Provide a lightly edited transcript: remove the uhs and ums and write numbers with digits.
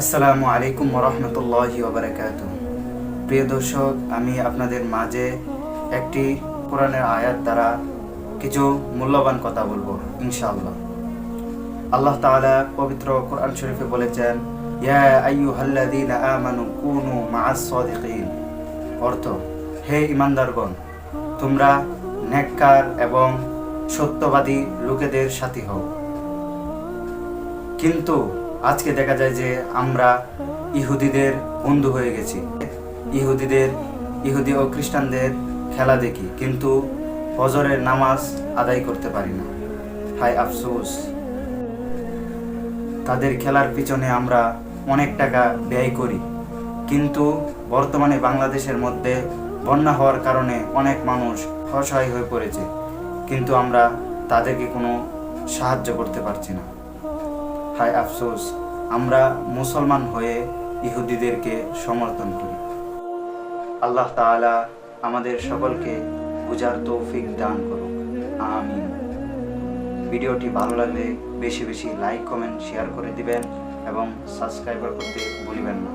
আসসালামু আলাইকুম ওরহমতুল্লাহি ওবারাকাতুহু। প্রিয় দর্শক, আমি আপনাদের মাঝে একটি কোরআনের আয়াত দ্বারা কিছু মূল্যবান কথা বলবো ইনশাআল্লাহ। আল্লাহ তাআলা পবিত্র কোরআন শরীফে বলেছেন, ইয়া আইয়ুহাল্লাযীনা আমানু কুনু মাআস সাদিকিন। অর্থ, হে ঈমানদারগণ, তোমরা নেককার এবং সত্যবাদী লোকেদের সাথী হও। কিন্তু আজকে দেখা যায় যে আমরা ইহুদিদের বন্ধু হয়ে গেছি। ইহুদি ও খ্রিস্টানদের খেলা দেখি, কিন্তু ফজরের নামাজ আদায় করতে পারি না। হায় আফসোস! তাদের খেলার পিছনে আমরা অনেক টাকা ব্যয় করি, কিন্তু বর্তমানে বাংলাদেশের মধ্যে বন্যা হওয়ার কারণে অনেক মানুষ অসহায় হয়ে পড়েছে, কিন্তু আমরা তাদেরকে কোনো সাহায্য করতে পারছি না। হায় আফসোস! আমরা মুসলমান হয়ে ইহুদিদেরকে সমর্থন করি। আল্লাহ তাআলা আমাদের সকলকে বুঝার তৌফিক দান করুক, আমিন। ভিডিওটি ভালো লাগলে বেশি বেশি লাইক, কমেন্ট, শেয়ার করে দিবেন এবং সাবস্ক্রাইব করতে ভুলবেন না।